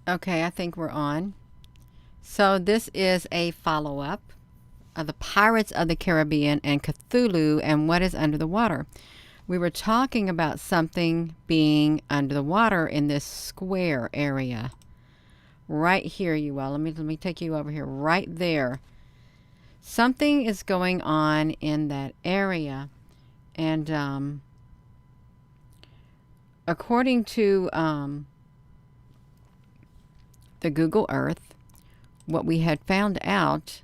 Okay, I think we're on. So this is a follow-up of the Pirates of the Caribbean and Cthulhu and what is under the water. We were talking about something being under the water in this square area. Right here, you all. Let me take you over here. Right there. Something is going on in that area. And according to the Google Earth, what we had found out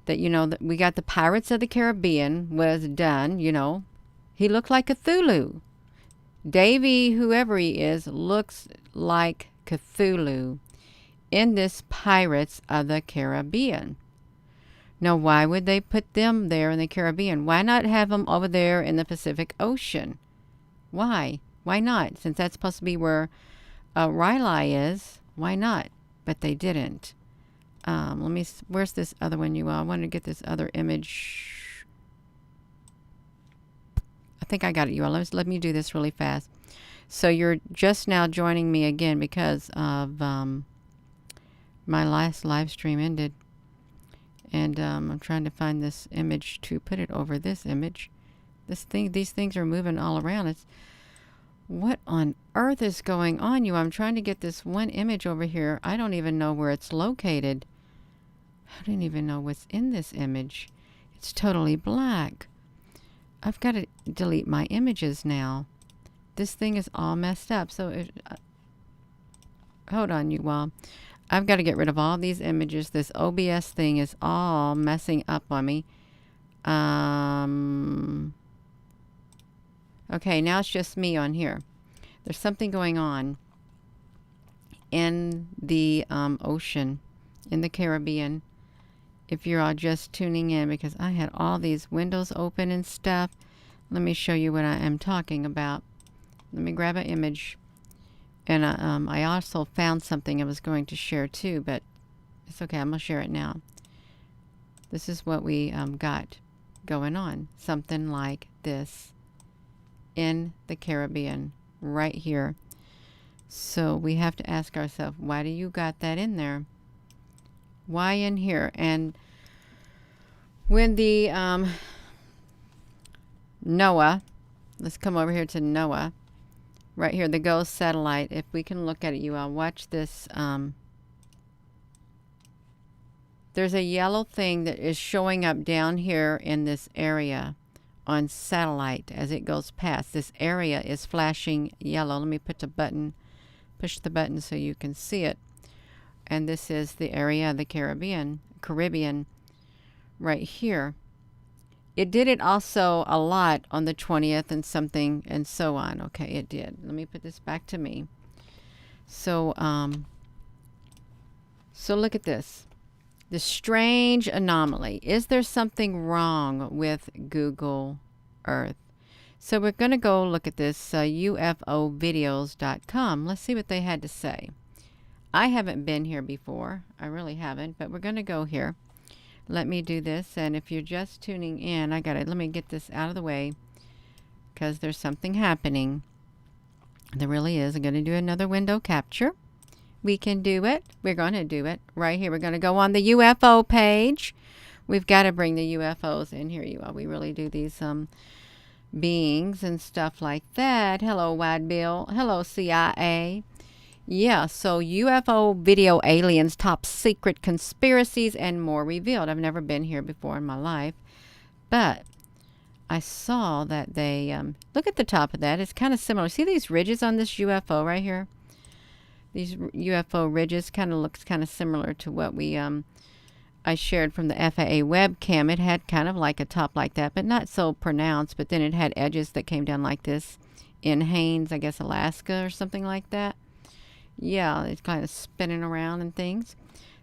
that, that we got the Pirates of the Caribbean was done, he looked like Cthulhu. Davy, whoever he is, looks like Cthulhu in this Pirates of the Caribbean. Now, why would they put them there in the Caribbean? Why not have them over there in the Pacific Ocean? Why? Why not? Since that's supposed to be where Riley is, why not? But they didn't. Where's this other one, you all? I want to get this other image. I think I got it, you all. Let me do this really fast. So you're just now joining me again because of my last live stream ended. And I'm trying to find this image to put it over this image. These things are moving all around. What on earth is going on, you? I'm trying to get this one image over here. I don't even know where it's located. I don't even know what's in this image. It's totally black. I've got to delete my images now. This thing is all messed up. So, hold on, you all. I've got to get rid of all these images. This OBS thing is all messing up on me. Okay, now it's just me on here. There's something going on in the ocean, in the Caribbean. If you're all just tuning in, because I had all these windows open and stuff. Let me show you what I am talking about. Let me grab an image. And I also found something I was going to share too, but it's okay. I'm going to share it now. This is what we got going on. Something like this in the Caribbean right here. So we have to ask ourselves, why do you got that in there? Why in here? And when the NOAA, let's come over here to NOAA. Right here, the ghost satellite. If we can look at it, you all watch this. There's a yellow thing that is showing up down here in this area on satellite as it goes past. This area is flashing yellow. Let me push the button so you can see it. And this is the area of the Caribbean right here. It did it also a lot on the 20th and something and so on. Okay, it did. Let me put this back to me. So, so look at this. The strange anomaly. Is there something wrong with Google Earth? So we're going to go look at this UFOvideos.com. Let's see what they had to say. I haven't been here before. I really haven't, but we're going to go here. Let me do this, and if you're just tuning in, let me get this out of the way because there's something happening. There really is. I'm going to do another window capture. We can do it. We're going to do it right here. We're going to go on the UFO page. We've got to bring the UFOs in here, you all. We really do these beings and stuff like that. Hello, Wide Bill. Hello, CIA. Yeah, so UFO video aliens, top secret conspiracies, and more revealed. I've never been here before in my life, but I saw that they, look at the top of that. It's kind of similar. See these ridges on this UFO right here? These UFO ridges looks kind of similar to what I shared from the FAA webcam. It had kind of like a top like that, but not so pronounced, but then it had edges that came down like this in Haines, I guess, Alaska or something like that. Yeah, it's kind of spinning around and things.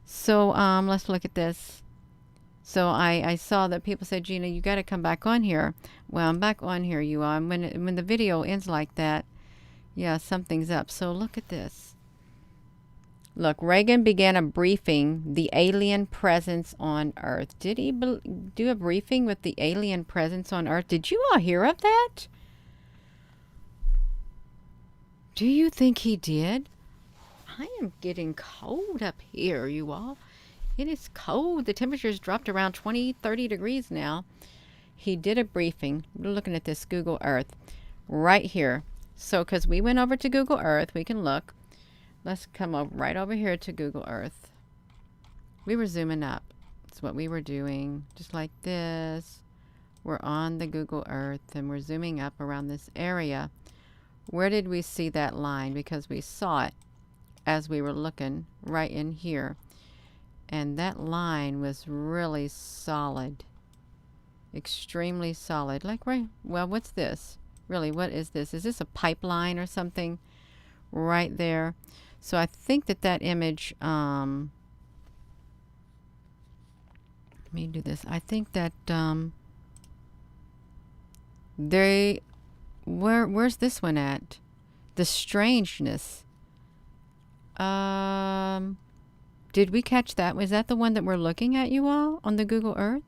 So let's look at this. So I saw that people said, Gina, you got to come back on here. Well, I'm back on here, you are. When the video ends like that, yeah, something's up. So look at this. Look, Reagan began a briefing, the alien presence on Earth. Did he do a briefing with the alien presence on Earth? Did you all hear of that? Do you think he did? I am getting cold up here, you all. It is cold. The temperature's dropped around 20, 30 degrees now. He did a briefing. We're looking at this Google Earth right here. So, because we went over to Google Earth, we can look. Let's come over right over here to Google Earth. We were zooming up. That's what we were doing. Just like this. We're on the Google Earth and we're zooming up around this area. Where did we see that line? Because we saw it as we were looking right in here. And that line was really solid. Extremely solid. Like, right, well, what's this? Really, what is this? Is this a pipeline or something right there? So I think that that image, let me do this. I think that where's this one at? The strangeness. Did we catch that? Was that the one that we're looking at, you all, on the Google Earth?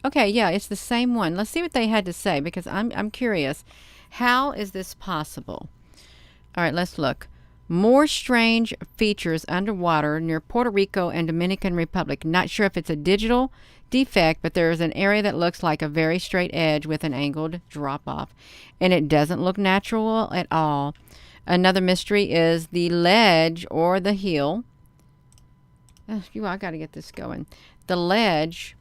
Okay, yeah, it's the same one. Let's see what they had to say, because I'm curious. How is this possible? All right, let's look. More strange features underwater near Puerto Rico and Dominican Republic. Not sure if it's a digital defect, but there is an area that looks like a very straight edge with an angled drop-off, and it doesn't look natural at all. Another mystery is the ledge or the hill. I got to get this going. The ledge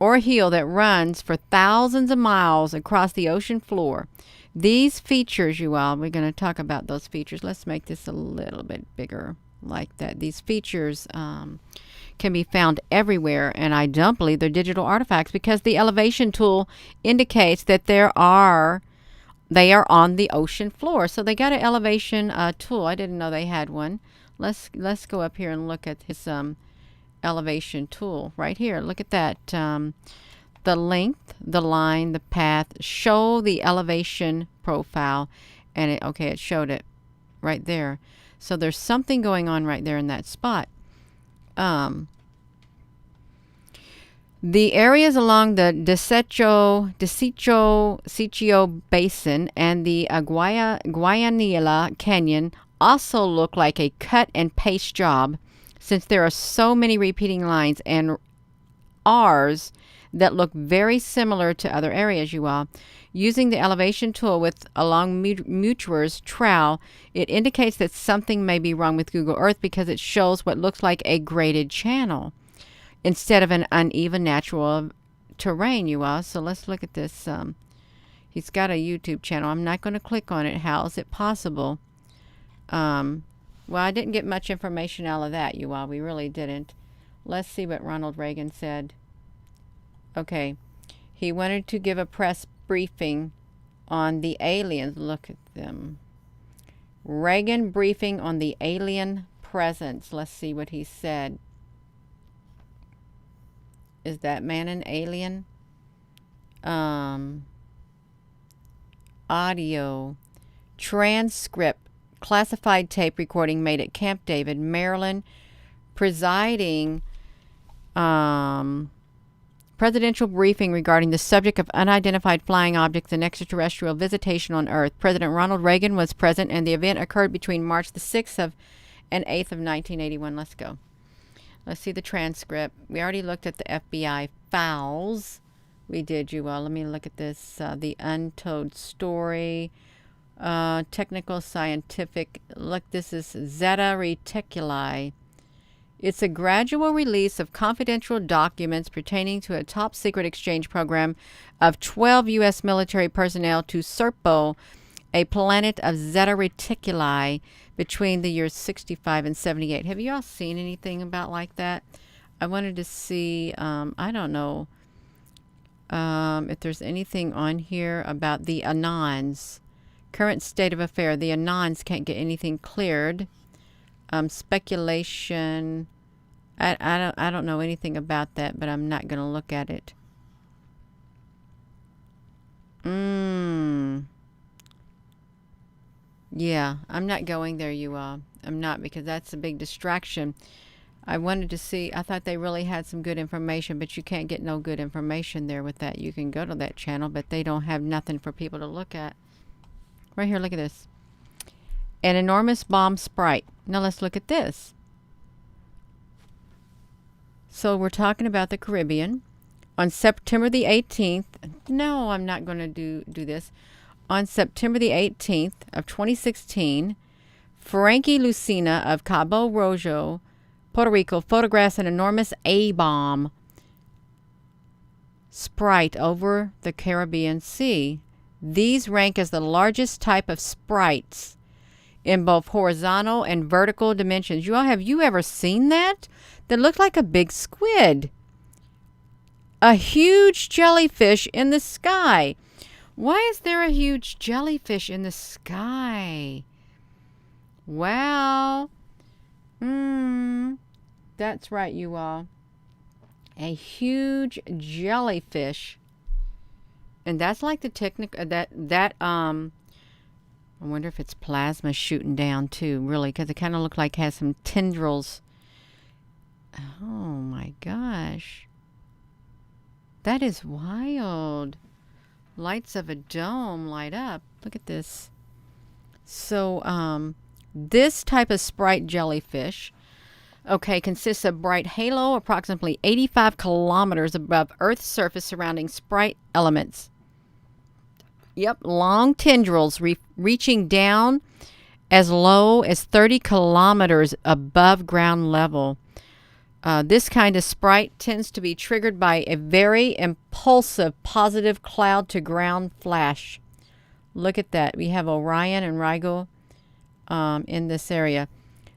or heel that runs for thousands of miles across the ocean floor. These features, you all, we're going to talk about those features. Let's make this a little bit bigger like that. These features can be found everywhere, and I don't believe they're digital artifacts because the elevation tool indicates that they are on the ocean floor. So they got an elevation tool. I didn't know they had one. Let's go up here and look at his elevation tool right here. Look at that. The length, the line, the path show the elevation profile, and it showed it right there. So there's something going on right there in that spot. The areas along the Desecho Basin and the Guayanilla Canyon also look like a cut and paste job, since there are so many repeating lines and R's that look very similar to other areas, you all. Using the elevation tool along Mutuar's trowel, it indicates that something may be wrong with Google Earth because it shows what looks like a graded channel instead of an uneven natural terrain, you all. So let's look at this. He's got a YouTube channel. I'm not going to click on it. How is it possible? Well, I didn't get much information out of that, you all. We really didn't. Let's see what Ronald Reagan said. Okay. He wanted to give a press briefing on the aliens. Look at them. Reagan briefing on the alien presence. Let's see what he said. Is that man an alien? Audio. Transcript. Classified tape recording made at Camp David, Maryland. Presiding presidential briefing regarding the subject of unidentified flying objects and extraterrestrial visitation on Earth. President Ronald Reagan was present, and the event occurred between March the 6th and 8th of 1981. Let's go. Let's see the transcript. We already looked at the FBI files. We did, you all. Let me look at this. The untold story. Technical, scientific. Look, this is Zeta Reticuli. It's a gradual release of confidential documents pertaining to a top-secret exchange program of 12 U.S. military personnel to Serpo, a planet of Zeta Reticuli, between the years 65 and 78. Have you all seen anything about like that? I wanted to see, I don't know if there's anything on here about the Anons. Current state of affair. The Anons can't get anything cleared. Speculation. I don't know anything about that, but I'm not going to look at it. Yeah, I'm not going there, you all. I'm not, because that's a big distraction. I wanted to see, I thought they really had some good information, but you can't get no good information there with that. You can go to that channel, but they don't have nothing for people to look at. Right here, look at this. An enormous bomb sprite. Now let's look at this. So we're talking about the Caribbean. On September the 18th, no, I'm not going to do this. On September the 18th of 2016, Frankie Lucina of Cabo Rojo, Puerto Rico, photographs an enormous A-bomb sprite over the Caribbean Sea. These rank as the largest type of sprites in both horizontal and vertical dimensions. You all, have you ever seen that? That looked like a big squid. A huge jellyfish in the sky. Why is there a huge jellyfish in the sky? Well, that's right, you all. A huge jellyfish. And that's like the technique I wonder if it's plasma shooting down too, really, because it kind of looked like it has some tendrils. Oh my gosh. That is wild. Lights of a dome light up. Look at this. So, this type of sprite jellyfish, okay, consists of bright halo approximately 85 kilometers above Earth's surface surrounding sprite elements. Yep, long tendrils reaching down as low as 30 kilometers above ground level. This kind of sprite tends to be triggered by a very impulsive positive cloud to ground flash. Look at that. We have Orion and Rigel in this area.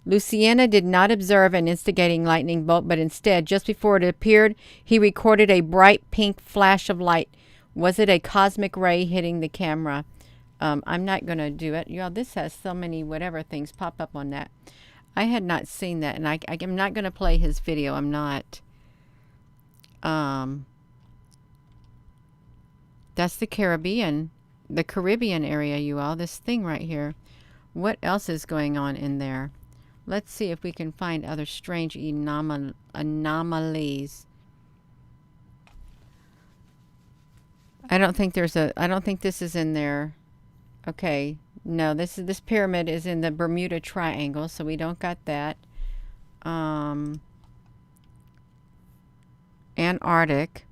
Luciana did not observe an instigating lightning bolt, but instead, just before it appeared, he recorded a bright pink flash of light. Was it a cosmic ray hitting the camera? I'm not going to do it. Y'all, this has so many whatever things pop up on that. I had not seen that, and I'm not going to play his video. I'm not. That's the Caribbean area, you all. This thing right here. What else is going on in there? Let's see if we can find other strange anomalies. I don't think this is in there. Okay. No, this pyramid is in the Bermuda Triangle, so we don't got that. Antarctic.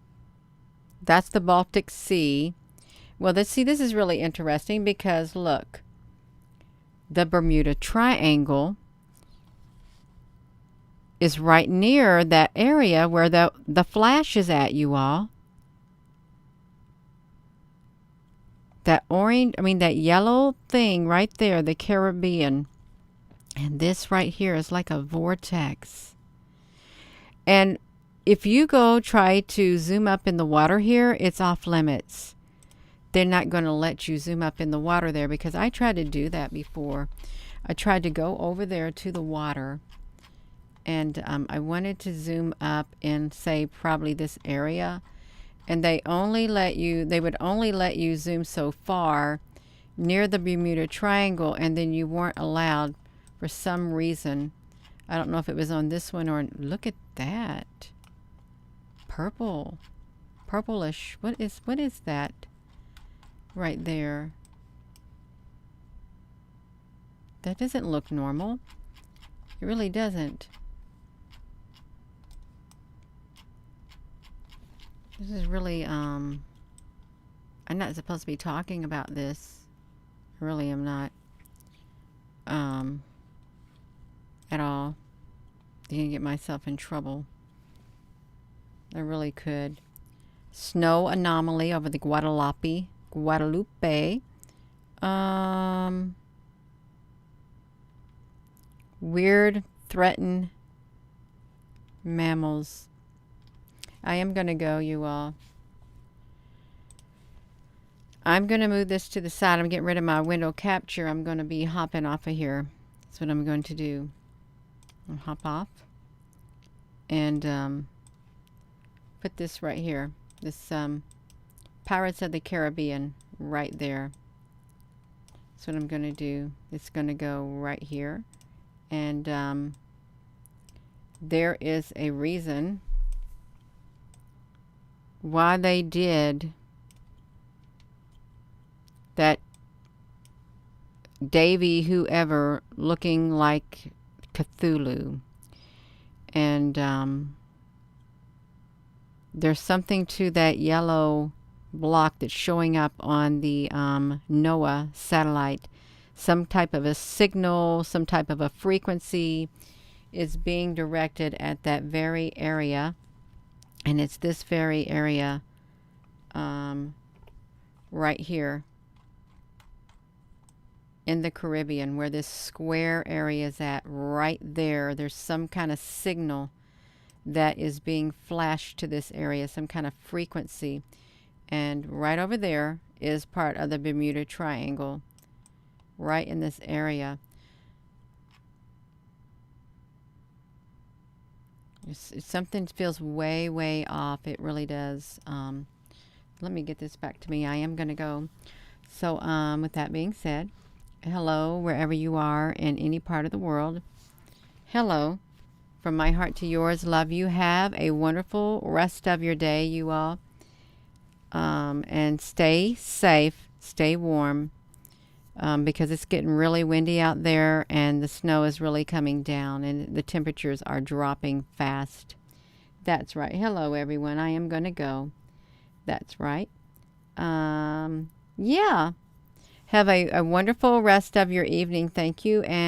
That's the Baltic Sea. Well, this is really interesting because look, the Bermuda Triangle is right near that area where the flash is at, you all. That orange, that yellow thing right there, the Caribbean. And this right here is like a vortex. And if you go try to zoom up in the water here, it's off limits. They're not going to let you zoom up in the water there because I tried to do that before. I tried to go over there to the water and I wanted to zoom up in, say, probably this area. And they would only let you zoom so far near the Bermuda Triangle, and then you weren't allowed for some reason. I don't know if it was on this one or look at that. Purplish. What is that right there? That doesn't look normal. It really doesn't. This is really, I'm not supposed to be talking about this. I really am not. At all. I'm gonna get myself in trouble. I really could. Snow anomaly over the Guadalupe. Weird threatened mammals. I am going to go, you all. I'm going to move this to the side. I'm getting rid of my window capture. I'm going to be hopping off of here. That's what I'm going to do. I'll hop off. And put this right here. This Pirates of the Caribbean right there. That's what I'm going to do. It's going to go right here. And there is a reason why they did that Davy whoever looking like Cthulhu. And there's something to that yellow block that's showing up on the NOAA satellite. Some type of a signal, some type of a frequency is being directed at that very area. And it's this very area right here in the Caribbean, where this square area is at. Right there, there's some kind of signal that is being flashed to this area, some kind of frequency. And right over there is part of the Bermuda Triangle, right in this area. Something feels way, way off. It really does. Let me get this back to me. I am going to go. So with that being said, hello, wherever you are in any part of the world. Hello. From my heart to yours, love you. Have a wonderful rest of your day, you all. And stay safe, stay warm, because it's getting really windy out there and the snow is really coming down and the temperatures are dropping fast. That's right. Hello, everyone. I am going to go. That's right. Yeah. Have a wonderful rest of your evening. Thank you. And